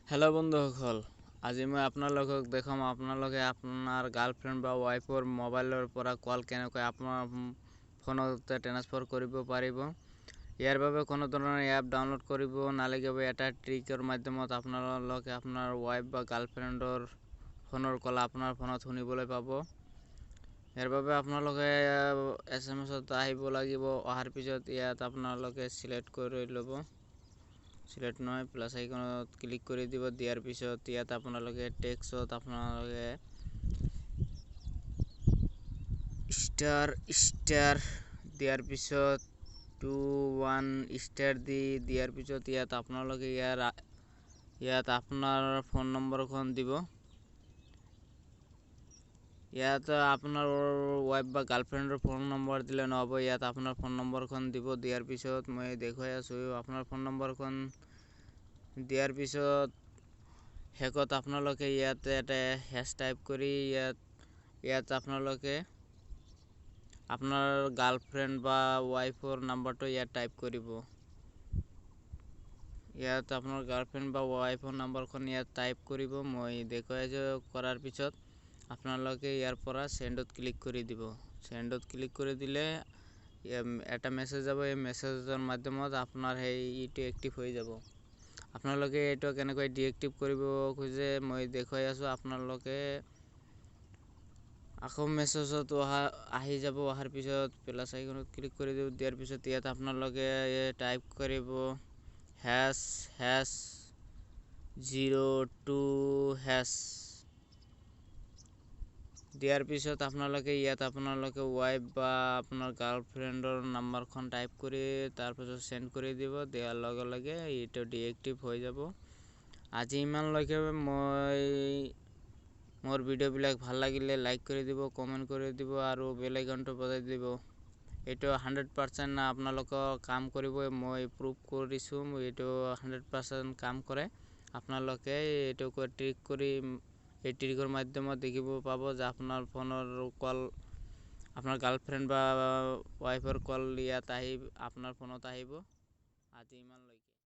Hello' বন্ধুসকল, আজি মই আপোনালোকক দেখাম আপোনালোকে আপোনাৰ গাৰ্লফ্ৰেণ্ড বা ৱাইফৰ মোবাইলৰ পৰা কল কেনেকৈ আপোনাৰ ফোনতে ট্ৰান্সফাৰ কৰিব পাৰিব। ইয়াৰ বাবে কোনো ধৰণৰ এপ ডাউনলোড কৰিব নালাগিব। এটা ট্ৰিকৰ মাধ্যমত আপোনালোকে আপোনাৰ ৱাইফ বা গাৰ্লফ্ৰেণ্ডৰ ফোনৰ কল আপোনাৰ ফোনত শুনিবলৈ পাব। ইয়াৰ বাবে আপোনালোকে SMS আহিব লাগিব। অহাৰ পিছত ইয়াত আপোনালোকে সিলেক্ট কৰি ল'ব। সিলেক্ট নহয় প্লাস আইকনত ক্লিক কৰি দিব। দিয়াৰ পিছত ইয়াত আপোনালোকে টেক্সট আপোনালোকে ষ্টাৰ দিয়াৰ পিছত 21 ষ্টাৰ দিয়াৰ পিছত ইয়াত আপোনালোকে ইয়াত আপোনাৰ ফোন নম্বৰখন দিব। ইয়াত আপোনাৰ ৱাইফ বা গাৰ্লফ্ৰেণ্ডৰ ফোন নম্বৰ দিলে নহ'ব, ইয়াত আপোনাৰ ফোন নম্বৰখন দিব। দিয়াৰ পিছত মই দেখুৱাই আছোঁ আপোনাৰ ফোন নম্বৰখন দিয়াৰ পিছত শেষত আপোনালোকে ইয়াত এটা হেছ টাইপ কৰি ইয়াত আপোনালোকে আপোনাৰ গাৰ্লফ্ৰেণ্ড বা ৱাইফৰ নাম্বাৰটো ইয়াত টাইপ কৰিব। ইয়াত আপোনাৰ গাৰ্লফ্ৰেণ্ড বা ৱাইফৰ নাম্বাৰখন ইয়াত টাইপ কৰিব। মই দেখুৱাই কৰাৰ পিছত আপোনালোকে ইয়াৰ পৰা সেন্ডত ক্লিক কৰি দিব। সেন্ডত ক্লিক কৰি দিলে এটা মেছেজ যাব। এই মেছেজৰ মাধ্যমত আপোনাৰ এইটো এক্টিভ হৈ যাব। আপোনালোকে এইটো কেনেকৈ ডিএক্টিভ কৰিব খোজে মই দেখুৱাই আছোঁ। আপোনালোকে আকৌ মেছেজত আহি যাব। অহাৰ পিছত প্লাস আইকনত ক্লিক কৰি দিব। দিয়াৰ পিছত ইয়াত আপোনালোকে টাইপ কৰিব ##02#। দিয়াৰ পিছত আপোনালোকে ইয়াত আপোনালোকে ৱাইফ বা আপোনাৰ গাৰ্লফ্ৰেণ্ডৰ নাম্বাৰখন টাইপ কৰি তাৰপিছত সেন্ড কৰি দিব। দিয়াৰ লগে লগে এইটো ডিএক্টিভ হৈ যাব। আজি ইমানলৈকে। মোৰ ভিডিঅ'বিলাক ভাল লাগিলে লাইক কৰি দিব, কমেণ্ট কৰি দিব আৰু বেল আইকনটো বজাই দিব। এইটো 100% না আপোনালোকক কাম কৰিব। মই প্ৰুভ কৰিছোঁ এইটো 100% কাম কৰে। আপোনালোকে এইটো ট্ৰিক কৰি এই ট্ৰিকৰ মাধ্যমত দেখিব পাব যে আপোনাৰ ফোনৰ কল আপোনাৰ গাৰ্লফ্ৰেণ্ড বা ৱাইফৰ কল ইয়াত আপোনাৰ ফোনত আহিব। আজি ইমানলৈকে।